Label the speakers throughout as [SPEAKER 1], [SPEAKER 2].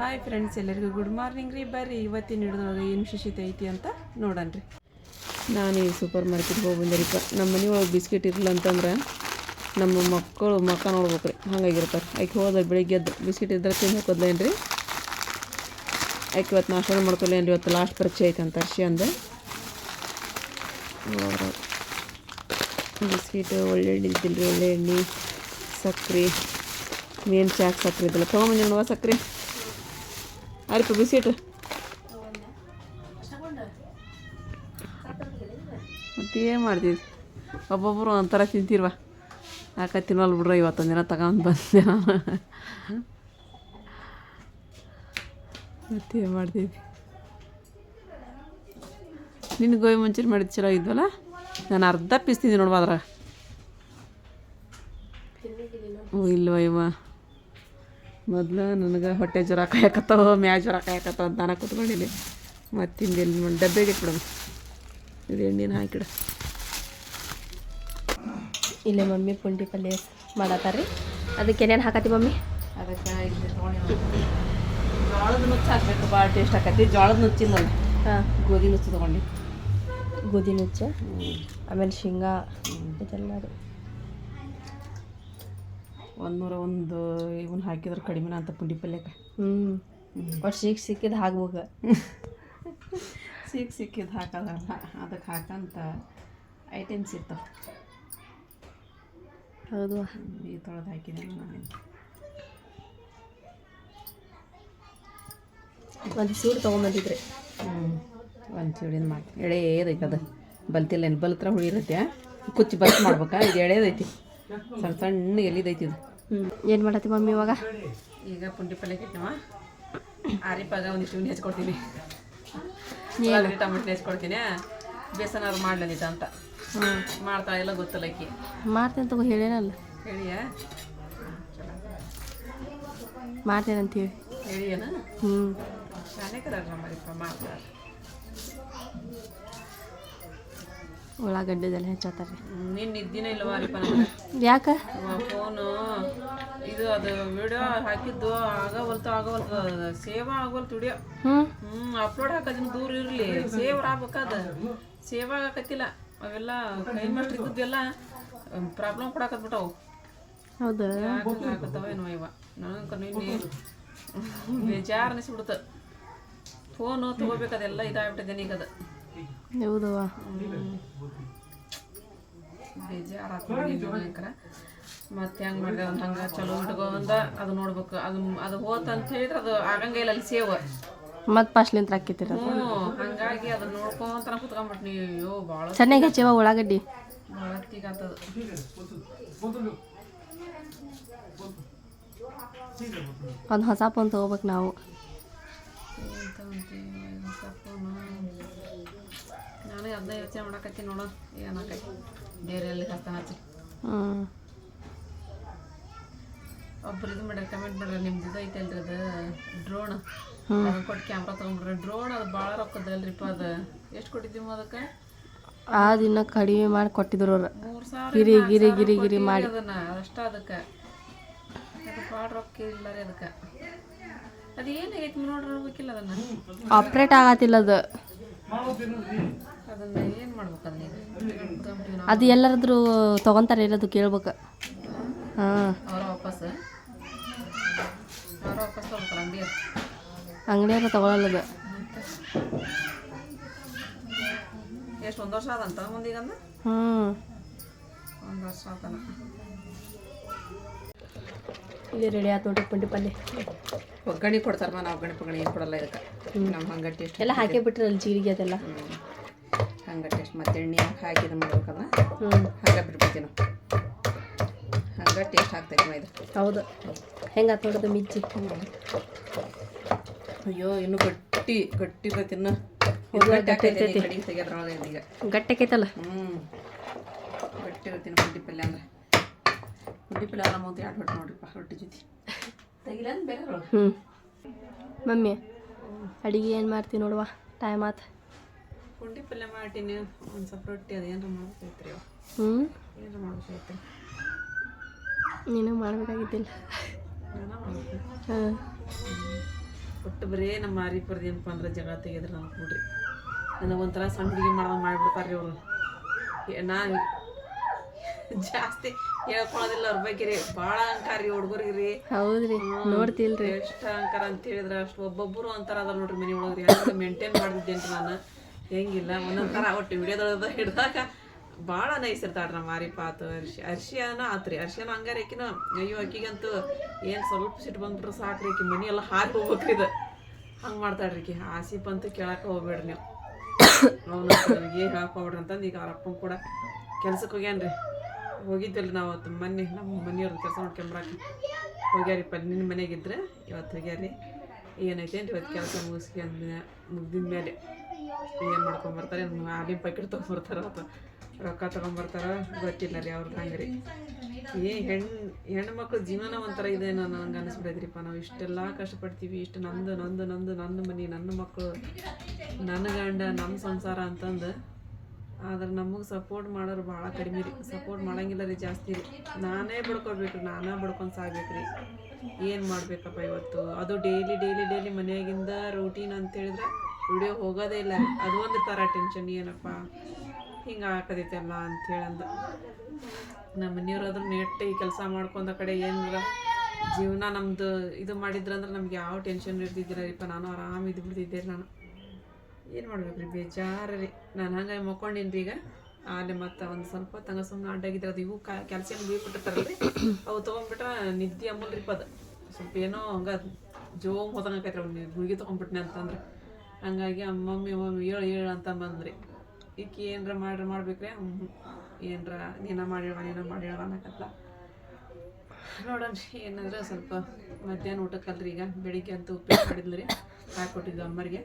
[SPEAKER 1] Hi friends, ಎಲ್ಲರಿಗೂ good morning ರೀ. ಬರ್ರಿ ಇವತ್ತಿನ ಹಿಡಿದೊಳಗೆ ಏನು ವಿಶೇಷತೆ ಐತಿ ಅಂತ ನೋಡಣ್ರಿ. ನಾನು ಈ ಸೂಪರ್ ಮಾರ್ಕೆಟ್ಗೆ ಹೋಗಿ ಬಂದರಿಪ್ಪ. ನಮ್ಮ ಮನೆಯೊಳಗೆ ಬಿಸ್ಕೆಟ್ ಇರಲಿಲ್ಲ ಅಂತಂದ್ರೆ ನಮ್ಮ ಮಕ್ಕಳು ಮಕ್ಕ ನೋಡ್ಬೇಕು ರೀ, ಹಂಗಾಗಿರ್ತಾರೆ. ಆಕೆ ಹೋದ್ರೆ ಬೆಳಿಗ್ಗೆ ಎದ್ದು ಬಿಸ್ಕೆಟ್ ಇದ್ರೆ ತಿಂದು ಹಾಕೋದ್ಲೇನು ರೀ. ಆಕೆ ಇವತ್ತು ನಾಷ್ಟ ಮಾಡ್ಕೊಲೇನು ರೀ, ಇವತ್ತು ಲಾಸ್ಟ್ ಪರೀಕ್ಷೆ ಐತೆ ಅಂತ ಅರ್ಶಿ ಅಂದೆ. ಬಿಸ್ಕಿಟ್ ಒಳ್ಳೆ ಎಣ್ಣೆ ಇದ್ದಿಲ್ಲ ರೀ, ಒಳ್ಳೆ ಎಣ್ಣೆ, ಸಕ್ಕರೆ, ಮೇನ್ ಚಾಕ್ ಸಕ್ಕರೆ ಇದ್ದಿಲ್ಲ. ತೊಗೊಂಬಂದಿ ನೋಡುವ ಸಕ್ಕರೆ ಆರಿಪ ಬಿಸ್ಕಿಟ್. ಮತ್ತೇನು ಮಾಡ್ತೀವಿ, ಒಬ್ಬೊಬ್ಬರು ಒಂಥರ ತಿಂತೀರ್ವ. ಯಾಕೆ ತಿನ್ನೋಲ್ಲ ಬಿಡ್ರಿ, ಇವತ್ತೊಂದು ದಿನ ತಗೊಂಡು ಬಂದೆ ನಾನು. ಮತ್ತೇನು ಮಾಡ್ತೀವಿ. ನಿನ್ನ ಗೋಬಿ ಮಂಚೂರಿ ಮಾಡಿದ್ದು ಚಲೋ ಇದ್ವಲ್ಲ. ನಾನು ಅರ್ಧ ಪೀಸ್ ತಿಂದಿ ನೋಡುವ ಅದ್ರಾಗ. ಇಲ್ವ ಇವ ಮೊದಲು ನನಗೆ ಹೊಟ್ಟೆ ಜ್ವರ ಕಾಯಕತ್ತವ, ಮ್ಯಾ ಜ್ವರ ಕಾಯಕತ್ತವ ಅಂತ ನಾನು ಕೂತ್ಕೊಂಡಿನಿ. ಮತ್ತಿಂದ ಎಲ್ಲಿ ಡಬ್ಬೇಗೆ ಇಟ್ಬಿಡೋದು, ಇದು ಎಣ್ಣೆನ ಹಾಕಿಡ.
[SPEAKER 2] ಇಲ್ಲೇ ಮಮ್ಮಿ ಪುಂಡಿ ಪಲ್ಯ ಮಾಡತ್ತಾರ್ರಿ. ಅದಕ್ಕೆ ಏನೇನು ಹಾಕತ್ತಿ ಮಮ್ಮಿ?
[SPEAKER 1] ಅದಕ್ಕೆ ಇಲ್ಲಿ ತೊಗೊಂಡು ಜೋಳದ ನುಚ್ಚು ಹಾಕಬೇಕು, ಭಾಳ ಟೇಸ್ಟ್ ಆಕತಿ. ಜೋಳದ ನುಚ್ಚಿಲ್ಲ,
[SPEAKER 2] ಹಾಂ,
[SPEAKER 1] ಗೋಧಿ ನುಚ್ಚು ತೊಗೊಂಡು.
[SPEAKER 2] ಗೋಧಿ ನುಚ್ಚು, ಆಮೇಲೆ ಶೇಂಗಾ, ಇದೆಲ್ಲ ರೀ.
[SPEAKER 1] 101 ಇವನ್ ಹಾಕಿದ್ರೆ ಕಡಿಮೆನ ಅಂತ ಪುಂಡಿ ಪಲ್ಯಕ್ಕೆ.
[SPEAKER 2] ಒಟ್ಟು ಸಿಕ್ಕಿದ್ದು ಹಾಕ್ಬೇಕು.
[SPEAKER 1] ಸಿಕ್ಕಿದ್ದು ಹಾಕೋದಲ್ಲ, ಅದಕ್ಕೆ ಹಾಕಂತ ಐಟಮ್ಸ್ ಇರ್ತಾವೆ.
[SPEAKER 2] ಹೌದು,
[SPEAKER 1] ಈ ತೊಳೆದು ಹಾಕಿದೆ ನಾನು.
[SPEAKER 2] ಒಂದು ಸೂಡು ತೊಗೊಂಬಂದಿದ್ರಿ.
[SPEAKER 1] ಒಂದು ಚೂಡಿನ ಮಾಡಿ ಎಳೆದೈತೆ. ಅದು ಬಲ್ತಿಲ್ಲ, ಬಲ್ತ್ರ ಹುಳಿ ಇರತ್ತೆ, ಕುಚ್ಚಿ ಬಲ್ತ್ ಮಾಡ್ಬೇಕಾ. ಇದು ಎಳೆದೈತಿ, ಸಣ್ಣ ಸಣ್ಣ ಎಲ್ಲಿದೈತಿ ಇದು.
[SPEAKER 2] ಏನು ಮಾಡತ್ತಿ ಮಮ್ಮಿ ಇವಾಗ?
[SPEAKER 1] ಈಗ ಪುಂಡಿ ಪಲ್ಯ ಕೆಟ್ಟವ ಆರಿಪಾಗ ಒಂದಿಷ್ಟು ಇವ್ನು ಹೆಚ್ಕೊಡ್ತೀನಿ, ಟೊಮೆಟೊ ಹೆಚ್ಕೊಡ್ತೀನಿ. ಬೇಸನಾರು ಮಾಡ್ಲಿದ್ದ ಅಂತ ಮಾಡ್ತಾ ಎಲ್ಲ ಗೊತ್ತಲ್ಲ ಆಕಿ.
[SPEAKER 2] ಮಾಡ್ತೇನೆ ತಗೋ, ಹೇಳೇನಲ್ಲ.
[SPEAKER 1] ಹೇಳಿಯಾ?
[SPEAKER 2] ಮಾಡ್ತೇನಂತೇಳಿ
[SPEAKER 1] ಹೇಳಿಯೇನ? ಶಾನೆ ಕದಾರ ನಮ್ಮರಿಪ್ಪ, ಮಾಡ್ತಾರೆ.
[SPEAKER 2] ಉಳ್ಳಾಗಡ್ಡೆದೆಲ್ಲ ಹೆಚ್ಚಾತಾರೆ.
[SPEAKER 1] ನಿನ್ನ ಇದ್ದಿನ ಇಲ್ಲವ ಅರಿಪ ನಮ್ಗೆ.
[SPEAKER 2] ಯಾಕೆ?
[SPEAKER 1] ಫೋನು ಇದು ಅದು ವಿಡಿಯೋ ಹಾಕಿದ್ದು ಆಗವಲ್ತು ಸೇವ್ ಆಗವಲ್ತು ವಿಡಿಯೋ. ಅಪ್ಲೋಡ್ ಹಾಕೋದಿನ ದೂರ ಇರಲಿ, ಸೇವ್ ಆಗ್ಬೇಕಾದ. ಸೇವ್ ಆಗಕತ್ತಿಲ್ಲ ಅವೆಲ್ಲ. ಕೈ ಮಾಸ್ಟ್ರ್ ಇದ್ದದ್ದೆಲ್ಲ ಪ್ರಾಬ್ಲಮ್ ಕೊಡಾಕತ್ಬಿಟ್ಟವು.
[SPEAKER 2] ಹೌದಾ?
[SPEAKER 1] ಹಾಕತ್ತವ ಏನೋ ಇವ. ನನಗೆ ನಿನ್ನೆ ಬೇಜಾರು ಅನಿಸ್ಬಿಡ್ತು. ಫೋನು ತೊಗೋಬೇಕದೆಲ್ಲ ಇದಾಗ್ಬಿಟ್ಟಿದ್ದೇನೆ ಈಗ. ಅದು
[SPEAKER 2] ಹೌದವ,
[SPEAKER 1] ಬೇಜಾರು ಹಾಕ್ಬಿಟ್ಟಿರ. ಮತ್ತೆ ಹೆಂಗೆ ಮಾಡಿದೆ ಒಂದು ಹಂಗೆ ಚಲೋ ಇಟ್ಕೊಂಡ ಅದು ನೋಡ್ಬೇಕು. ಅದು ಹೋತಂತ ಹೇಳಿದ್ರೆ ಅದು ಆಗಂಗಿಲ್ಲ ಅಲ್ಲಿ ಸೇವ್.
[SPEAKER 2] ಮತ್ತೆ ಫಸ್ಟ್ಲಿಂತ ಹಾಕಿತ್ತಿರ.
[SPEAKER 1] ಹಂಗಾಗಿ ಅದನ್ನ ನೋಡ್ಕೊಂತ ನಾ ಕುತ್ಕೊಂಡ್ಬಿಟ್ನಿ. ಅಯ್ಯೋ ಭಾಳ
[SPEAKER 2] ಚೆನ್ನಾಗಿ ಹಚ್ಚಿವ ಉಳ್ಳಾಗಡ್ಡಿ,
[SPEAKER 1] ಭಾಳ ಹೊತ್ತಿಗಾತದ.
[SPEAKER 2] ಒಂದು ಹೊಸ ಫೋನ್ ತೊಗೋಬೇಕು ನಾವು.
[SPEAKER 1] ನಾನು ಅದನ್ನ ಯೋಚನೆ ಮಾಡಕತ್ತೀನಿ, ನೋಡೋ ಏನಾಕೈತಿ ಬೇರೆಯಲ್ಲಿ ಹಸ್ತಾನ ಹಚ್ಚಿ. ಒಬ್ರು ಇದು ಮಾಡ್ರಿ, ಕಮೆಂಟ್ ಮಾಡ್ರಿ, ನಿಮ್ದು ಇದು ಐತೆ ಅಲ್ರಿ ಅದು ಡ್ರೋನ್, ಅದನ್ನ ಕೊಟ್ಟು ಕ್ಯಾಮ್ರಾ ತೊಗೊಂಡ್ಬಿಡ್ರಿ. ಡ್ರೋನ್ ಅದು ಭಾಳ ರೊಕ್ಕದಲ್ರಿಪ್ಪ. ಅದು ಎಷ್ಟು ಕೊಟ್ಟಿದ್ದೀವಿ ಅದಕ್ಕೆ?
[SPEAKER 2] ಅದನ್ನ ಕಡಿಮೆ ಮಾಡಿ ಕೊಟ್ಟಿದ್ರು ಅವ್ರು.
[SPEAKER 1] 3,000 ಗಿರಿ ಮಾಡಿ ಅದನ್ನ ಅಷ್ಟ. ಅದಕ್ಕೆ ಅದು ಭಾಳ ರೊಕ್ಕ ಇಲ್ಲ ರೀ ಅದಕ್ಕೆ. ಅದು ಏನಾಗೈತಿ ನೋಡ್ರಿ, ಹೋಗ್ಬೇಕಿಲ್ಲ ಅದನ್ನು.
[SPEAKER 2] ಆಪ್ರೇಟ್ ಆಗತ್ತಿಲ್ಲ ಅದು.
[SPEAKER 1] ಅದನ್ನ ಏನು ಮಾಡ್ಬೇಕು ಅದನ್ನ?
[SPEAKER 2] ಅದು ಎಲ್ಲರಾದ್ರೂ ತೊಗೊತಾರೆ, ಎಲ್ಲದು ಕೇಳ್ಬೇಕು. ಹಾಂ,
[SPEAKER 1] ಅವರ ವಾಪಸ್ ಹೋಗ್ಬೇಕಲ್ಲ
[SPEAKER 2] ಅಂಗಡಿಯವ್ರು ತೊಗೊಳಲ್ಲ ಅದು.
[SPEAKER 1] ಎಷ್ಟು 1 ವರ್ಷ ಆದಂತ ಮುಂದೀಗ?
[SPEAKER 2] ಹ್ಞೂ,
[SPEAKER 1] 1 ವರ್ಷ ಆತನ.
[SPEAKER 2] ಇಲ್ಲಿ ರೆಡಿ ಆಯ್ತು ನೋಡ್ರಿ ಪುಂಡಿ ಪಲ್ಯ.
[SPEAKER 1] ಒಗ್ಗರಣೆ ಕೊಡ್ತಾರ, ನಾನು ಒಗ್ಗರಣೆ ಏನು ಕೊಡಲ್ಲ ಇದಕ್ಕೆ. ನಮ್ಮ ಹಂಗೆ ಟೇಸ್ಟ್
[SPEAKER 2] ಎಲ್ಲ ಹಾಕೇ ಬಿಟ್ರಲ್ಲ, ಜೀರಿಗೆ ಅದೆಲ್ಲ
[SPEAKER 1] ಹಂಗೆ ಟೇಸ್ಟ್. ಮತ್ತೆ ಎಣ್ಣೆ ಹಾಕಿ ಇದನ್ನು ಮಾಡ್ಬೇಕಲ್ಲ, ಹಂಗೆ ಬಿಟ್ಬಿಡ್ತೀವಿ ನಾವು. ಹಂಗೆ ಟೇಸ್ಟ್ ಆಗ್ತೈತಿ ಇದು.
[SPEAKER 2] ಹೌದು, ಹೆಂಗೆ ಆತು ನೋಡೋದು ಮಿರ್ಚಿ.
[SPEAKER 1] ಅಯ್ಯೋ ಇನ್ನೂ ಗಟ್ಟಿ ಇರ್ತೈತಿ. ಇನ್ನು
[SPEAKER 2] ಗಟ್ಟಿ ಆಕೈತಲ್ಲ.
[SPEAKER 1] ಗಟ್ಟಿ ಇರ್ತೀನಿ ಪುಂಡಿ ಪಲ್ಯ ಅಂದ್ರೆ. ಪುಂಡಿ ಪಲ್ಯ ನಮ್ಮ ಮುಂದೆ 2 ಹೊಟ್ಟು ನೋಡ್ರಿಪ್ಪ ರೊಟ್ಟಿ ಜೊತೆ ತೆಗಿಲ್ಲ ಅಂತ ಬೇರೆ.
[SPEAKER 2] ಮಮ್ಮಿ ಅಡುಗೆ ಏನು ಮಾಡ್ತೀವಿ ನೋಡುವ, ಟೈಮ್ ಆತು.
[SPEAKER 1] ಪುಂಡಿ ಪಲ್ಯ ಮಾಡ್ತೀನಿ, ಒಂದು ಸ್ವಲ್ಪ ರೊಟ್ಟಿ ಅದು ಏನಾರ ಮಾಡ್ಬೇಕೈತ್ರಿ. ಏನಾರ ಮಾಡ್ಬೇಕೈತ್ರಿ.
[SPEAKER 2] ನೀನು ಮಾಡಬೇಕಾಗಿದ್ದಿಲ್ಲ.
[SPEAKER 1] ನಾನು ಮಾಡ್ಬೇಕು.
[SPEAKER 2] ಹಾಂ,
[SPEAKER 1] ಒಟ್ಟು ಬರೀ ನಮ್ಮ ಮಾರಿಪರ್ದು ಏನಪ್ಪ ಅಂದ್ರೆ ಜಗಳ ತೆಗೆದ್ರೆ ನಾವು ನೋಡ್ರಿ ನನಗೊಂಥರ ಸಣ್ಣ ಹುಡುಗಿ ಮಾಡಿಬಿಡ್ತಾರೆ ಅವರು. ನಾನು ಜಾಸ್ತಿ ಹೇಳ್ಕೊಳೋದಿಲ್ಲ ಅವ್ರ ಬಗ್ಗೆ ರೀ, ಭಾಳ ಅಹಂಕಾರ ರೀ ಹುಡುಗರಿಗೆ ರೀ.
[SPEAKER 2] ಹೌದ್ರಿ, ನೋಡ್ತಿಲ್ರಿ
[SPEAKER 1] ಎಷ್ಟು ಅಹಂಕಾರ ಅಂತ ಹೇಳಿದ್ರೆ ಅಷ್ಟು ಒಬ್ಬೊಬ್ಬರು ಅಂತಾರ ಅದ ನೋಡ್ರಿ ಮನೆ ಒಳಗ್ರಿ. ಹೆಂಗೆ ಮೇಂಟೈನ್ ಮಾಡಿದ್ದೇನೆ ನಾನು ಹೆಂಗಿಲ್ಲ ಒಂದೊಂಥರ ಒಟ್ಟು ವಿಡಿಯೋದೊಳದ ಹಿಡ್ದಾಗ ಭಾಳ ನೈಸ್ ಇರ್ತಾಳ್ರಿ ನಮ್ಮ ಮಾರಿಪ ಆತು. ಅರ್ಶಿಯಾನ ಆತ್ರಿ, ಅರ್ಶಿಯಾನ ಹಂಗಾರೆ ಆಕಿನ ಅಯ್ಯೋ ಆಕಿಗಂತೂ ಏನು ಸ್ವಲ್ಪ ಸಿಟ್ಟು ಬಂದ್ಬಿಟ್ರೆ ಸಾಕ್ರಿ, ಆಕಿ ಮನೆ ಎಲ್ಲ ಹಾರಿ ಹೋಗ್ಬೇಕ್ರಿ. ಇದು ಹಂಗೆ ಮಾಡ್ತಾಳ್ರಿ ಆಕಿ. ಆಸಿಪ್ ಅಂತೂ ಕೇಳಕ್ಕೆ ಹೋಗ್ಬೇಡ್ರಿ ನೀವು, ಅವನು ಹೇಳಕ್ಕೆ ಹೋಗ್ಬೇಡ್ರಿ ಅಂತಂದು ಈಗ ಅವ್ರ ಅಪ್ಪನ ಕೂಡ ಕೆಲ್ಸಕ್ಕೆ ಹೋಗ್ಯಾನ್ರಿ. ಹೋಗಿದ್ವಲ್ಲ ನಾವು ಅವತ್ತು ಮೊನ್ನೆ ನಮ್ಮ ಮನೆಯವ್ರದ್ದು ಕೆಲಸ ಮಾಡ್ಕೊಂಬರಾಕ ಹೋಗ್ಯಾರಿಪ್ಪ. ನಿನ್ನ ಮನೆಗಿದ್ರೆ ಇವತ್ತು ಹೋಗ್ಯಾರಿ. ಏನೈತೇನ್ರಿ ಇವತ್ತು ಕೆಲಸ ಮುಗ್ದಿದ ಮೇಲೆ ಏನು ಮಾಡ್ಕೊಂಬರ್ತಾರೆ, ಹಾಲಿನ ಪ್ಯಾಕೆಟ್ ತೊಗೊಂಬರ್ತಾರ ಅಥವಾ ರೊಕ್ಕ ತೊಗೊಂಬರ್ತಾರ ಗೊತ್ತಿಲ್ಲ ರೀ ಅವ್ರದ್ದು. ಹಂಗೆ ರೀ ಹೆಣ್ಣು ಮಕ್ಳು ಜೀವನ ಒಂಥರ ಇದೆ ನನಗೆ ಅನಿಸ್ಬಿಡೈತ್ರಿಪ್ಪ. ನಾವು ಇಷ್ಟೆಲ್ಲ ಕಷ್ಟಪಡ್ತೀವಿ, ಇಷ್ಟು ನಂದು ನಂದು ನಂದು ನನ್ನ ಮನೆ ನನ್ನ ಮಕ್ಕಳು ನನ್ನ ಗಂಡ ನಮ್ಮ ಸಂಸಾರ ಅಂತಂದು. ಆದ್ರೆ ನಮಗೆ ಸಪೋರ್ಟ್ ಮಾಡೋರು ಭಾಳ ಕಡಿಮೆ ರೀ, ಸಪೋರ್ಟ್ ಮಾಡೋಂಗಿಲ್ಲ ರೀ ಜಾಸ್ತಿ ರೀ. ನಾನೇ ಬಡ್ಕೊಳ್ಬೇಕು ರೀ, ನಾನೇ ಬಡ್ಕೊಂಡು ಸಾಯ್ಬೇಕು ರೀ. ಏನು ಮಾಡಬೇಕಪ್ಪ ಇವತ್ತು ಅದು ಡೈಲಿ ಡೈಲಿ ಡೈಲಿ ಮನೆಯಾಗಿಂದ ರೂಟೀನ್ ಅಂತೇಳಿದ್ರೆ ವಿಡಿಯೋ ಹೋಗೋದೇ ಇಲ್ಲ ರೀ. ಅದು ಒಂದು ಥರ ಟೆನ್ಷನ್, ಏನಪ್ಪ ಹಿಂಗೆ ಹಾಕೋದೈತಲ್ಲ ಅಂಥೇಳಂದು. ನಮ್ಮ ಮನೆಯವ್ರಾದ್ರೂ ನೆಟ್ಟಾಗಿ ಕೆಲಸ ಮಾಡ್ಕೊಂಡ ಕಡೆ ಏನಾರ ಜೀವನ ನಮ್ಮದು ಇದು ಮಾಡಿದ್ರಂದ್ರೆ ನಮ್ಗೆ ಯಾವ ಟೆನ್ಷನ್ ಇರ್ತಿದ್ದಿಲ್ಲ ರೀಪ್ಪ. ನಾನು ಆರಾಮ ಇದು ಬಿಡ್ತಿದ್ದೆ. ನಾನು ಏನು ಮಾಡ್ಬೇಕು ರೀ, ಬೇಜಾರು ರೀ. ನಾನು ಹಂಗೆ ಮಕ್ಕೊಂಡಿನಿ ರೀ ಈಗ. ಅಲ್ಲಿ ಮತ್ತು ಒಂದು ಸ್ವಲ್ಪ ತಂಗ ಸುಮ್ಮನೆ ಅಡ್ಡಾಗಿದ್ರೆ ಅದು ಇವು ಕ್ಯಾಲ್ಸಿಯಂ ಬೀಳ್ಬಿಟ್ಟಿರ್ತಾರಲ್ರಿ, ಅವು ತೊಗೊಂಡ್ಬಿಟ್ರೆ ನಿದ್ದೆ ಅಂಬಲ್ರಿಪ್ಪ. ಅದು ಸ್ವಲ್ಪ ಏನೋ ಹಂಗೆ ಜೋಮ್ ಹೋದಂಗಾಕೈತ್ರಿ, ಅವ್ನು ಗುಳಿಗೆ ತೊಗೊಂಡ್ಬಿಟ್ನೆ ಅಂತಂದ್ರೆ. ಹಂಗಾಗಿ ಅಮ್ಮಮ್ಮಿ ಏಳು ಅಂತ ಬಂದ್ರಿ. ಈಗ ಏನರ ಮಾಡ್ಬೇಕ್ರಿ. ಏನರ ನೀನ ಮಾಡಿಳ್ವ ಅನ್ನಕತ್ಲ. ನೋಡೋಣ್ರಿ ಏನಂದ್ರೆ ಸ್ವಲ್ಪ ಮಧ್ಯಾಹ್ನ ಊಟಕ್ಕಲ್ರಿ. ಈಗ ಬೆಳಿಗ್ಗೆ ಅಂತೂ ಉಪ್ಪಿಟ್ಟು ಮಾಡಿದ್ಲು ರೀ, ಹಾಕೊಟ್ಟಿದ್ವಿ ಅಮ್ಮರಿಗೆ.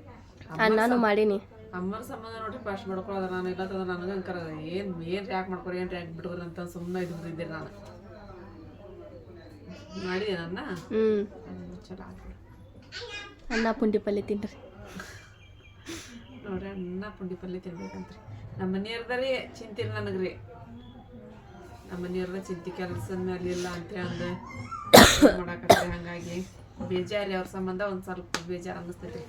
[SPEAKER 2] ನಾನು ಮಾಡೀನಿ.
[SPEAKER 1] ಅಮ್ಮರ ಸಂಬಂಧ ನೋಡ್ರಿ ಅಷ್ಟು ಮಾಡ್ಕೊಳ್ಳೋದು. ನಾನು ಇಲ್ಲತ್ತಂದ್ರೆ ನನಗೆ ಅಂಕರ ಏನು ಯಾಕೆ ಮಾಡ್ಕೊರಿ, ಏನು ಯಾಕೆ ಬಿಟ್ಕೊರಿ ಅಂತ ಸುಮ್ಮನೆ ಇದು ಬಿಟ್ಟಿದ್ದೆ. ನಾನು ಮಾಡಿದೆ ನನ್ನ ಚಲೋ ಆಗ್ಬಿಡು.
[SPEAKER 2] ಅನ್ನ ಪುಂಡಿ ಪಲ್ಯ ತಿನ್ರಿ
[SPEAKER 1] ನೋಡ್ರಿ, ಅನ್ನ ಪುಂಡಿ ಪಲ್ಯ ತಿನ್ಬೇಕಂತ್ರಿ. ನಮ್ಮ ಮನೆಯವ್ರದಾರಿ ಚಿಂತಿರಿ ನನಗೆ ರೀ. ನಮ್ಮ ಮನೆಯವ್ರದ ಚಿಂತೆ ಕೆಲಸದ ಮೇಲೆ ಇಲ್ಲ ಅಂತೇಳಿ ಮಾಡಾಕತ್ರಿ. ಹಾಗಾಗಿ ಬೇಜಾರಿ ಅವ್ರ ಸಂಬಂಧ ಒಂದು ಸ್ವಲ್ಪ ಬೇಜಾರು ಅನ್ನಿಸ್ತೈತಿ.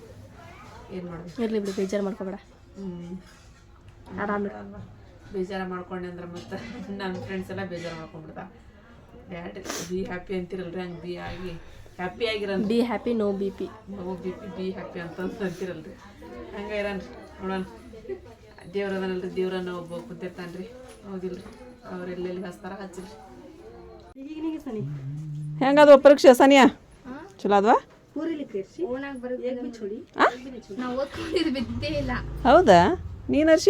[SPEAKER 1] ಏನು ಮಾಡ್ಬೇಕು,
[SPEAKER 2] ಇರ್ಲಿ ಬಿಡು, ಬೇಜಾರು ಮಾಡ್ಕೊಬೇಡ. ಆರಾಮ
[SPEAKER 1] ಅಲ್ವಾ, ಬೇಜಾರು ಮಾಡ್ಕೊಂಡೆ ಅಂದ್ರೆ ಮತ್ತೆ ನನ್ನ ಫ್ರೆಂಡ್ಸ್ ಎಲ್ಲ ಬೇಜಾರು ಮಾಡ್ಕೊಂಡ್ಬಿಡ್ತಾ. ಬ್ಯಾಡ್ರಿ, ಬಿ ಹ್ಯಾಪಿ ಅಂತಿರಲ್ರಿ, ಹಂಗೆ ಹ್ಯಾಪಿ ಆಗಿರಲ್ಲ.
[SPEAKER 2] Be happy, no BP.
[SPEAKER 1] No BP, be happy ಅಂತ ಅಂತಿರಲ್ರಿ. ಹಂಗೆ ಇರನ್ರಿ. ನೋಡೋಣ, ದೇವ್ರದನಲ್ರಿ, ದೇವ್ರನ್ನ ಒಬ್ಬ ಕುಂತಿರ್ತಾನ್ರಿ. ಹೌದಿಲ್ರಿ, ಅವ್ರು ಎಲ್ಲೆಲ್ಲಿ ಹಚ್ತಾರ ಹಚ್ಚಿರಿ. ಹೆಂಗದ ಪರೀಕ್ಷೆ ಸನಿಯಾ? ಚಲೋ ಅದ್ವಾ? ಹೌದಾ? ನೀನು ಹರ್ಷ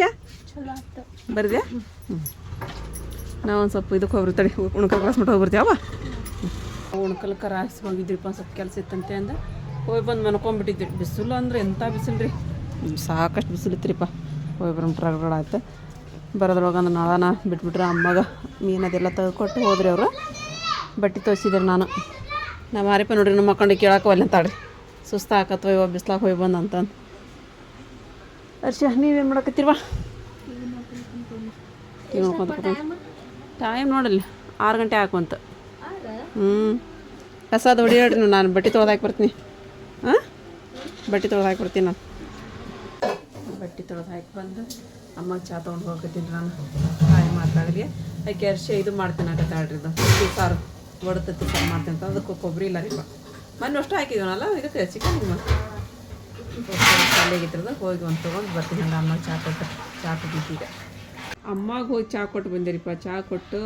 [SPEAKER 1] ಬರ್ದ್ಯಾ? ನಾವು ಒಂದು ಸ್ವಲ್ಪ ಇದಕ್ಕೆ ಹೋಗ್ಬಿಡ್ತಾಳೆ, ಉಣ್ಕಲ್ ಕ್ಲಾಸ್ ಮಟ್ಟ ಹೋಗ್ಬಿಡ್ತೀವ. ಉಣ್ಕಲ್ ರಾಸಿ ಹೋಗಿದ್ರಿಪ್ಪ, ಒಂದು ಸ್ವಲ್ಪ ಕೆಲಸ ಇತ್ತಂತೆ ಅಂದ ಹೋಗಿ ಬಂದು ಮನ್ಕೊಂಡ್ಬಿಟ್ಟಿದ್ವಿ. ಬಿಸಿಲು ಅಂದ್ರೆ ಎಂಥ ಬಿಸಿಲು ರೀ, ಸಾಕಷ್ಟು ಬಿಸಿಲು ಇತ್ರಿಪ್ಪ. ಹೋಗಿ ಬರೋಣ ಆಯ್ತು. ಬರೋದ್ರೊಳಗೆ ಅಂದ್ರೆ ನಾಳನ ಬಿಟ್ಬಿಟ್ರೆ ಅಮ್ಮಗೆ ಮೀನದೆಲ್ಲ ತೆಗೆದುಕೊಟ್ಟು ಹೋದ್ರಿ ಅವರು. ಬಟ್ಟೆ ತೋರಿಸಿದ್ರಿ ನಾನು. ನಮ್ಮ ಮಾರಿಪ ನೋಡ್ರಿ ನಮ್ಮ ಮಕ್ಕಂಡು ಕೇಳಕ್ಕೆ ಒಲ್ಲೆ ಅಂತಾಳ್ರಿ, ಸುಸ್ತು ಹಾಕತ್ವ ಇವಾಗ ಬಿಸ್ಲಾಗ ಹೋಗಿ ಬಂದು ಅಂತಂದು. ಹರ್ಷ ನೀವೇನು ಮಾಡಕತ್ತೀರ್ವ? ಟೈಮ್ ನೋಡಲ್ಲಿ 6 ಗಂಟೆ ಹಾಕುವಂತ. ಕಸದ ಹೊಡಿ ಹೇಳ್ರಿ, ನಾನು ಬಟ್ಟೆ ತೊಳೆದು ಹಾಕಿ ಬರ್ತೀನಿ. ಹಾಂ, ಬಟ್ಟೆ ತೊಳೆದು ಹಾಕಿ ಬರ್ತೀನಿ. ನಾನು ಬಟ್ಟೆ ತೊಳೆದು ಹಾಕಿ ಬಂದು ಅಮ್ಮಗೆ ಚಹಾ ತೊಗೊಂಡು ಹೋಗತ್ತೀನಿ. ನಾನು ಹಾಯ್ ಮಾತಾಡಿದೆ. ಅದಕ್ಕೆ ಹರ್ಷ ಇದು ಮಾಡ್ತೀನಿ ಆಗತ್ತಾಳ್ರಿ, ಇದು ಸಾರು ಒಡತತ್ತಿ ಸಾರು ಮಾಡ್ತೀನಿ ಅಂತ. ಅದಕ್ಕೆ ಕೊಬ್ಬರಿ ಇಲ್ಲ ರೀಪ್ಪ, ಮೊನ್ನೆ ಅಷ್ಟು ಹಾಕಿದ್ವನಲ್ಲ ಇದಕ್ಕೆ ಚಿಕನ್ ಶಾಲೆಗಿದ್ರದ ಹೋಗಿ ಒಂದು ತೊಗೊಂಡು ಬರ್ತೀನಿ. ಹಂಗೆ ಅಮ್ಮಗೆ ಚಹಾ ಕೊಟ್ಟು ಚಹಾ ಕುಡಿತೀಗ. ಅಮ್ಮಗೆ ಹೋಗಿ ಚಹಾ ಕೊಟ್ಟು ಬಂದಿರಿಪ್ಪ. ಚಹಾ ಕೊಟ್ಟು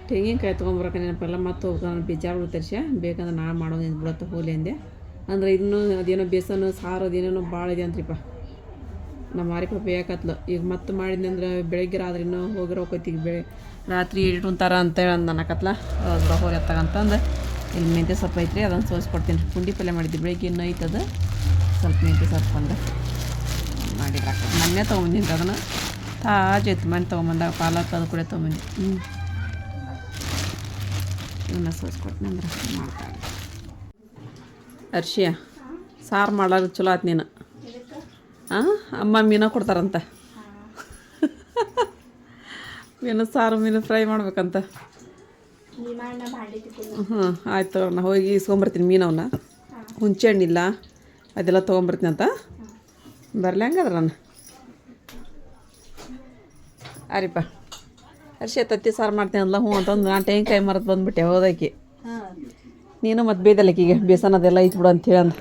[SPEAKER 1] ತೆಂಗಿನಕಾಯಿ ತೊಗೊಂಬರಕ್ಕೆ ನೆನಪಲ್ಲ, ಮತ್ತೆ ಹೋಗ್ಕೊಂಡು ಬೇಜಾರು ಬಿಡ್ತರ್ಷ. ಬೇಕಂದ್ರೆ ನಾಳೆ ಮಾಡೋದು ಬಿಡುತ್ತೆ ಹೋಲಿ ಅಂದೆ. ಅಂದ್ರೆ ಇನ್ನೂ ಅದೇನೋ ಬೇಸನ್ನು ಸಾರು ಅದೇನೇನೋ ಭಾಳ ಇದೆ ಅಂತ್ರಿಪ್ಪ. ನಮ್ಮ ಮಾರಿಪ ಬೇಕತ್ಲು. ಈಗ ಮತ್ತೆ ಮಾಡಿದ್ನಿ ಅಂದ್ರೆ ಬೆಳಗ್ಗೆ ರಾತ್ರಿ ಇನ್ನೂ ಹೋಗಿರೋ ಹೋಗ್ತೀವಿ, ರಾತ್ರಿ ಇಟ್ಕೊಂತಾರ ಅಂತೇಳಿ ಅಂದು ಅನ್ನಕತ್ಲ. ಹೋಗಿ ಎತ್ತಾಗಂತಂದು ಇಲ್ಲಿ ಮೆಂತ್ಯ ಸೊಪ್ಪು ಐತ್ರಿ, ಅದನ್ನು ಸೋಸ್ಕೊಡ್ತೀನಿ. ಪುಂಡಿ ಪಲ್ಯ ಮಾಡಿದ್ದೆ ಬೆಳಗ್ಗೆ, ಇನ್ನೂ ಐತದ ಸ್ವಲ್ಪ ಮೆಂತ್ಯ ಸೊಪ್ಪು ಒಂದು ಮಾಡಿದ್ರೆ ಮೊನ್ನೆ ತೊಗೊಂಬಂದಿನಿ. ಅದನ್ನು ತಾಜೈತಿ ಮನೆ ತೊಗೊಂಬಂದಾಗ ಪಾಲಕ್ ಅದು ಕೂಡ ತೊಗೊಂಬಂದಿ. ಇವನ್ನ ಸೋಸ್ಕೊಡ್ತೀನಿ ಅಂದ್ರೆ ಮಾಡ್ತಾರೆ. ಹರ್ಷಿಯ ಸಾರು ಮಾಡೋದು ಚಲೋ ಆಯ್ತು ನೀನು. ಹಾಂ, ಅಮ್ಮ ಮೀನು ಕೊಡ್ತಾರಂತ. ಮೀನು ಸಾರು, ಮೀನು ಫ್ರೈ ಮಾಡ್ಬೇಕಂತ. ಹ್ಞೂ ಆಯ್ತು, ನಾ ಹೋಗಿ ಇಸ್ಕೊಂಬರ್ತೀನಿ ಮೀನವನ್ನ. ಹುಂಚೆ ಹಣ್ಣಿಲ್ಲ ಅದೆಲ್ಲ ತೊಗೊಂಬರ್ತೀನಿ ಅಂತ ಬರಲಿ ಹಂಗಾದ್ರೆ ನಾನು ಅರಿಪ್ಪ ಅರ್ಶಿ ತತ್ತಿ ಸಾರು ಮಾಡ್ತೀನಲ್ಲ ಹ್ಞೂ ಅಂತಂದು ನಾನು ತೆಂಗಿನಕಾಯಿ ಮರದ್ದು ಬಂದುಬಿಟ್ಟೆ ಹೋದಾಕಿ ನೀನು ಮತ್ತು ಬೇಯ್ದಲ್ಲಕ್ಕೀಗ ಬೇಸನ್ ಅದೆಲ್ಲ ಐತ್ಬಿಡು ಅಂತೇಳಿ ಅಂದು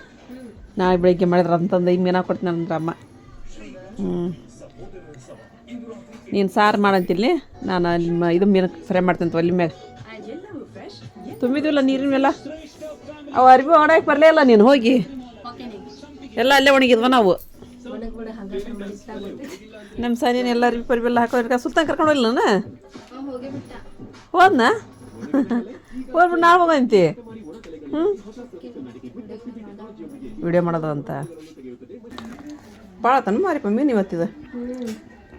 [SPEAKER 1] ನಾಳೆ ಬೆಳಿಗ್ಗೆ ಮಾಡಿದ್ರೆ ಅಂತಂದು ಈಗ ಮೀನಾ ಕೊಡ್ತೀನಿ ಅಂದ್ರೆ ಅಮ್ಮ ನೀನು ಸಾರು ಮಾಡಂತಿಲ್ಲಿ ನಾನು ಇದು ಮೀನು ಫ್ರೈ ಮಾಡ್ತೀನಿ ಒಲಿ ಮ್ಯಾಗ ತುಂಬಿದ್ವಿಲ್ಲ ನೀರಿನ ಮೇಲೆ ಅವು ಅರ್ಬಿ ಒಣಗಕ್ಕೆ ಬರಲೇ ಇಲ್ಲ ನೀನು ಹೋಗಿ ಎಲ್ಲ ಅಲ್ಲೇ ಒಣಗಿದ್ವ ನಾವು ನಮ್ಮ ಸನಿನ ಎಲ್ಲ ಅರ್ಬಿ ಪರಿಬೆಲ್ಲ ಹಾಕೋ ಸುಲ್ತಾನ್ ಕರ್ಕೊಂಡು ಹೋಗಿಲ್ಲ ನಾನು ಹೋದ್ನಾ ಹೋಗ್ಬಿಟ್ಟು ನಾವು ಹೋಗಂತಿ ವಿಡಿಯೋ ಮಾಡೋದು ಅಂತ ಭಾಳ ತನ ಮಾರಿಪ್ಪ ಮೀನು ಇವತ್ತಿದೆ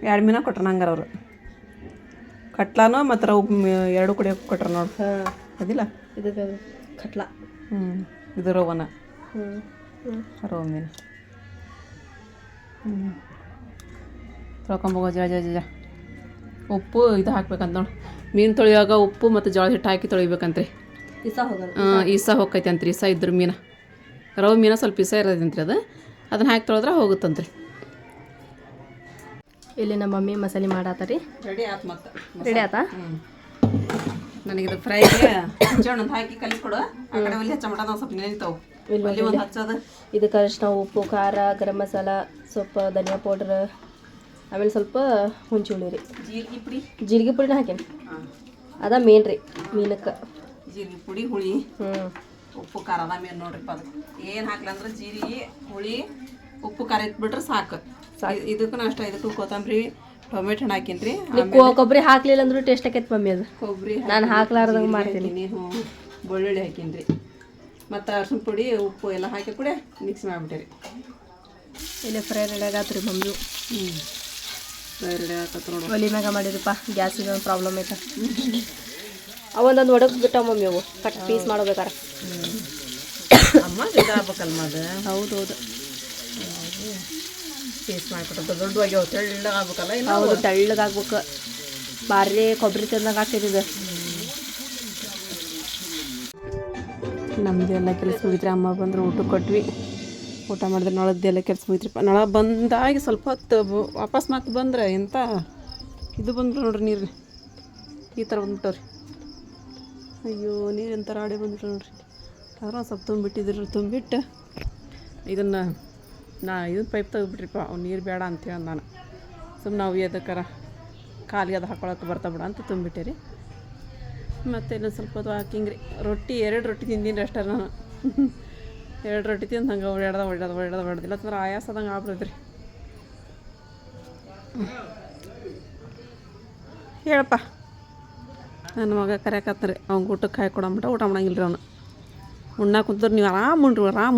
[SPEAKER 1] 2 ಮೀನ ಕೊಟ್ರ ನಂಗಾರ ಅವರು ಕಟ್ಲಾನು ಮತ್ತು ರವ್ 2 ಕುಡಿಯೋಕೆ ಕೊಟ್ರ ನೋಡಿ ಅದಿಲ್ಲ
[SPEAKER 2] ಇದು ಕಟ್ಲ
[SPEAKER 1] ಇದು ರವನ ರವ್ ಮೀನು ತೊಳ್ಕೊಂಬೋಗೋ ಜ ಉಪ್ಪು ಇದು ಹಾಕ್ಬೇಕಂತ ನೋಡಿ ಮೀನು ತೊಳೆಯುವಾಗ ಉಪ್ಪು ಮತ್ತು ಜೋಳದ ಹಿಟ್ಟು ಹಾಕಿ ತೊಳಿಬೇಕಂತ್ರಿ ಈಸ ಹೋಗ್ತೈತೆ ಅಂತ್ರಿ ಈಸ ಇದ್ರ ಮೀನು ರವ್ ಮೀನು ಸ್ವಲ್ಪ ಈಸ ಇರೋದಂತ್ರಿ ಅದನ್ನ ಹಾಕಿ ತೊಳೆದ್ರೆ ಹೋಗುತ್ತಂತ್ರಿ
[SPEAKER 2] ಇಲ್ಲಿ ನಮ್ಮ ಮಮ್ಮಿ ಮಸಾಲೆ ಮಾಡಾತಾರಿ
[SPEAKER 1] ರೆಡಿ ಆಯ್ತು ಮತ್ತೆ
[SPEAKER 2] ರೆಡಿ ಆತಾ
[SPEAKER 1] ನನಗಿದು ಫ್ರೈಗೆ ಹಂಚೋಣ ಹಾಕಿ ಕಲಿಸ್ಕೊಡು ಆ ಕಡೆ ಒಲಿ ಹಚ್ಚ ಮಟ ನಾವು ಸ್ವಲ್ಪ ನೆನಿತಾವು ಒಲಿ ಒಂದು ಹಚ್ಚೋದು
[SPEAKER 2] ಇದಕ್ಕೆ ಅರಿಶಿನ ಉಪ್ಪು ಖಾರ ಗರಂ ಮಸಾಲ ಸ್ವಲ್ಪ ಧನಿಯಾ ಪೌಡ್ರ್ ಆಮೇಲೆ ಸ್ವಲ್ಪ ಹುಂಚಿ ಹುಳಿ ರೀ ಜೀರಿಗೆ ಪುಡಿನ ಹಾಕೇನಿ ಅದ ಮೇನ್ ರೀ ಮೀನಕ್ಕೆ
[SPEAKER 1] ಜೀರಿಗೆ ಪುಡಿ ಹುಳಿ ಉಪ್ಪು ಖಾರ ಅದ ಮೇನ್ ನೋಡ್ರಿಪ್ಪ ಅದು ಏನು ಹಾಕ್ಲಿ ಅಂದ್ರೆ ಜೀರಿಗೆ ಹುಳಿ ಉಪ್ಪು ಖಾರ ಇಟ್ಬಿಟ್ರೆ ಸಾಕು ಇದಕ್ಕೂ ಅಷ್ಟ ಇದಕ್ಕೂ ಕೊತ್ತಂಬರಿ ಟೊಮೆಟೊ ಹಣ್ಣು ಹಾಕೀನಿ
[SPEAKER 2] ಕೊಬ್ಬರಿ ಹಾಕ್ಲಿಲ್ಲ ಅಂದ್ರೂ ಟೇಸ್ಟ್ ಆಕೈತೆ ಮಮ್ಮಿ ಅದು
[SPEAKER 1] ಕೊಬ್ಬರಿ
[SPEAKER 2] ನಾನು ಹಾಕ್ಲಾರ್ದಂಗೆ ಮಾಡ್ತೀನಿ
[SPEAKER 1] ಬೆಳ್ಳುಳ್ಳಿ ಹಾಕೀನಿ ಮತ್ತು ಅರ್ಶಿನ ಪುಡಿ ಉಪ್ಪು ಎಲ್ಲ ಹಾಕಿ ಕೂಡ ಮಿಕ್ಸ್ ಮಾಡಿಬಿಟ್ಟಿರಿ
[SPEAKER 2] ಇಲ್ಲೇ ಫ್ರೈ ರೆಡಿ ಆಗತ್ರಿ ಮಮ್ಮಿ
[SPEAKER 1] ಫ್ರೈ ರೆಡಿ ಆಗತ್ತೆ ನೋಡಿ
[SPEAKER 2] ಒಲಿ ಮ್ಯಾಗ ಮಾಡಿದಪ್ಪ ಗ್ಯಾಸಿಗೆ ಒಂದು ಪ್ರಾಬ್ಲಮ್ ಐತೆ ಅವೊಂದೊಂದು ಒಡಕ್ ಬಿಟ್ಟಾವ ಮಮ್ಮಿ ಅವು ಕಟ್ ಪೀಸ್ ಮಾಡ್ಬೇಕಾರ
[SPEAKER 1] ಅಮ್ಮ ಇದಾಗಬೇಕಲ್ಮ ಅದು
[SPEAKER 2] ಹೌದೌದು
[SPEAKER 1] ಪೀಸ್ ಮಾಡಿಕೊಟ್ಟು ದೊಡ್ಡವಾಗ್ಯಾವ ತೆಳ್ಳಗೆ ಆಗ್ಬೇಕಲ್ಲ ಇಲ್ಲ
[SPEAKER 2] ಹೌದು ತೆಳ್ಳಗಾಗ್ಬೇಕು ಭಾರಿ ಕೊಬ್ಬರಿ ತಿಂದಂಗೆ ಆಗ್ತಿದ್ದು
[SPEAKER 1] ನಮ್ಮದು ಎಲ್ಲ ಕೆಲಸ ಮುಗಿತ್ರಿ ಅಮ್ಮ ಬಂದರು ಊಟ ಕೊಟ್ವಿ ಊಟ ಮಾಡಿದ್ರೆ ನಳದ್ದೆಲ್ಲ ಕೆಲಸ ಮುಗಿತ್ರಿಪ್ಪ ನಳ ಬಂದಾಗಿ ಸ್ವಲ್ಪ ಹೊತ್ತು ವಾಪಸ್ ಮತ್ತೆ ಬಂದ್ರೆ ಎಂಥ ಇದು ಬಂದ್ರು ನೋಡ್ರಿ ನೀರು ಈ ಥರ ಬಂದ್ಬಿಟ್ಟವ್ರಿ ಅಯ್ಯೋ ನೀರು ಎಂಥರ ಆಡೆ ಬಂದ್ಬಿಟ್ಟು ನೋಡ್ರಿ ಆದ್ರೆ ಸ್ವಲ್ಪ ತುಂಬಿಟ್ಟು ಇದನ್ನು ಇದನ್ನು ಪೈಪ್ ತೆಗೆದ್ಬಿಟ್ರಿಪ್ಪ ಅವ್ನು ನೀರು ಬೇಡ ಅಂತೇಳಿ ನಾನು ಸುಮ್ಮನೆ ನಾವು ಎದಕ್ಕಾರ ಕಾಲಿಗೆ ಅದು ಹಾಕೊಳಕ್ಕೆ ಬರ್ತಾ ಬಿಡ ಅಂತ ತುಂಬಿಟ್ಟೆ ರೀ ಮತ್ತು ಇನ್ನೊಂದು ಸ್ವಲ್ಪ ಅದು ಹಾಕಿಂಗ್ರಿ ರೊಟ್ಟಿ 2 ರೊಟ್ಟಿ ತಿಂದೀನಿ ಅಷ್ಟೇ ನಾನು 2 ರೊಟ್ಟಿ ತಿಂದು ಹಂಗೆ ಹೊಡೆದಿಲ್ಲ ಅಂತಂದ್ರೆ ಆಯಾಸದಂಗೆ ಆಗ್ಬಿಡ್ತೈತೆ ರೀ ಹೇಳಪ್ಪ ನನ್ನ ಮಗ ಕರೆಯಕತ್ತಾರೆ ಅವ್ನಿಗೆ ಊಟಕ್ಕೆ ಹಾಕಿ ಕೊಡಂಬಿಟ್ಟ ಊಟ ಮಾಡಂಗಿಲ್ಲ ರೀ ಅವನು ಉಣ್ಣಾಕ ಕುಂತ್ರೆ ನೀವು ಆರಾಮ್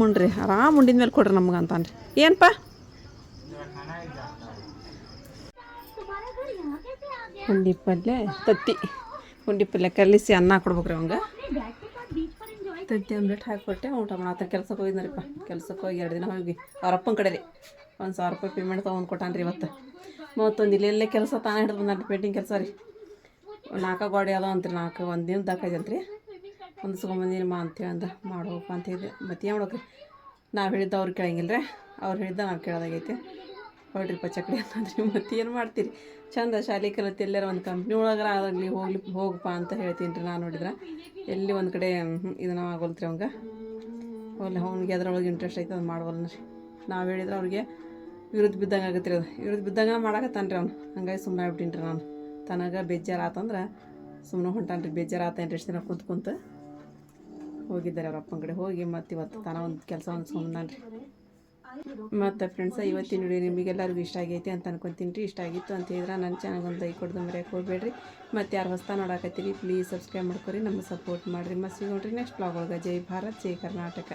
[SPEAKER 1] ಉಣ್ರಿ ಆರಾಮ್ ಉಂಡಿದ ಮೇಲೆ ಕೊಡ್ರಿ ನಮ್ಗೆ ಅಂತಾನ್ರಿ ಏನಪ್ಪ ಪುಂಡಿ ಪಲ್ಯ ತತ್ತಿ ಪುಂಡಿ ಪಲ್ಯ ಕಲಿಸಿ ಅನ್ನ ಕೊಡ್ಬೇಕ್ರಿ ಅವಂಗೆ ತತ್ತಿ ಆಮ್ಲೆಟ್ ಹಾಕಿಕೊಟ್ಟೆ ಊಟ ಮಾಡತ್ತ ಕೆಲ್ಸಕ್ಕೆ ಹೋಗಿದ್ನರಿಪ್ಪ ಕೆಲ್ಸಕ್ಕೆ ಹೋಗಿ 2 ದಿನ ಹೋಗಿ ಅವ್ರ ಅಪ್ಪನ ಕಡೆ ರೀ 1,000 ರೂಪಾಯಿ ಪೇಮೆಂಟ್ ತೊಗೊಂಡು ಕೊಟ್ಟಾನ್ರಿ ಇವತ್ತು ಮತ್ತೊಂದು ಇಲ್ಲೆಲ್ಲೇ ಕೆಲಸ ತಾನೇ ಹಿಡಿದು ಬಂದಾನ್ರಿ ಪೇಂಟಿಂಗ್ ಕೆಲಸ ರೀ 4 ಗೋಡೆ ಅದಾವ ಅಂತ್ರಿ 4 ಒಂದು ದಿನ ದಾಕಾಯ್ತಂತ್ರಿ ಒಂದು ಸುಗಮಂದಿನಮ್ಮ ಅಂತೇಳಿ ಅಂದ ಮಾಡೋಪ್ಪ ಅಂತ ಹೇಳಿದೆ ಮತ್ತೆ ಏನು ಮಾಡ್ಬೇಕ್ರಿ ನಾವು ಹೇಳಿದ್ದು ಅವ್ರು ಕೇಳಂಗಿಲ್ಲ ರೀ ಅವ್ರು ಹೇಳಿದ್ದ ನಾವು ಕೇಳೋದಾಗೈತೆ ಹೊಡ್ರಿಪ್ಪ ಚಕ್ಡಿ ಅಂತಂದ್ರಿ ಮತ್ತೆ ಏನು ಮಾಡ್ತೀರಿ ಚಂದ ಶಾಲೆ ಕಲಿತು ಎಲ್ಲಾರ ಒಂದು ಕಂಪ್ನಿ ಒಳಗಾರ ಆಗಲಿ ಹೋಗಪ್ಪ ಅಂತ ಹೇಳ್ತೀನಿ ರೀ ನಾನು ನೋಡಿದ್ರೆ ಎಲ್ಲಿ ಒಂದು ಕಡೆ ಇದನ್ನ ಆಗೋಲ್ತ್ರಿ ಅವಂಗೆ ಅವ್ನಿಗೆ ಅದ್ರೊಳಗೆ ಇಂಟ್ರೆಸ್ಟ್ ಐತೆ ಅದು ಮಾಡ್ವಲ್ಲ ರೀ ನಾವು ಹೇಳಿದ್ರೆ ಅವ್ರಿಗೆ ವಿರುದ್ಧ ಬಿದ್ದಂಗೆ ಆಗತ್ತೆ ರೀ ಅದು ವಿರುದ್ಧ ಬಿದ್ದಂಗೆ ಮಾಡಾಕತ್ತಾನ ರೀ ಅವ್ನು ಹಂಗಾಗಿ ಸುಮ್ಮನೆ ಆಗ್ಬಿಟ್ಟಿನಿ ರೀ ನಾನು ತನಗೆ ಬೇಜಾರು ಆತಂದ್ರೆ ಸುಮ್ಮನೆ ಹೊಂಟಾನ ರೀ ಬೇಜಾರು ಆತ ಎಷ್ಟು ದಿನ ಕುಂತು ಹೋಗಿದ್ದಾರೆ ಅವ್ರ ಅಪ್ಪನ ಕಡೆ ಹೋಗಿ ಮತ್ತು ಇವತ್ತು ತಾನ ಒಂದು ಕೆಲಸ ಒಂದು ಸುಮ್ಮನೆ ರೀ ಮತ್ತು ಫ್ರೆಂಡ್ಸ ಇವತ್ತಿನ ವಿಡಿಯೋ ನಿಮಗೆಲ್ಲರಿಗೂ ಇಷ್ಟ ಆಗೈತೆ ಅಂತ ಅನ್ಕೊತೀನಿ ರೀ ಇಷ್ಟ ಆಗಿತ್ತು ಅಂತ ಹೇಳಿದ್ರೆ ನನ್ನ ಚಾನಲ್ಗೆ ಒಂದು ಲೈಕ್ ಕೊಡ್ದು ಮರೆಯೋಕೆ ಹೋಗ್ಬೇಡ್ರಿ ಮತ್ತು ಯಾರು ಹೊಸ್ತಾ ನೋಡಾಕತ್ತೀರಿ ಪ್ಲೀಸ್ ಸಬ್ಸ್ಕ್ರೈಬ್ ಮಾಡ್ಕೊರಿ ನಮಗೆ ಸಪೋರ್ಟ್ ಮಾಡಿರಿ ಮತ್ತು ಸಿಗೋಣ್ರಿ ನೆಕ್ಸ್ಟ್ ವ್ಲಾಗ್ ಒಳಗೆ ಜೈ ಭಾರತ್ ಜೈ ಕರ್ನಾಟಕ.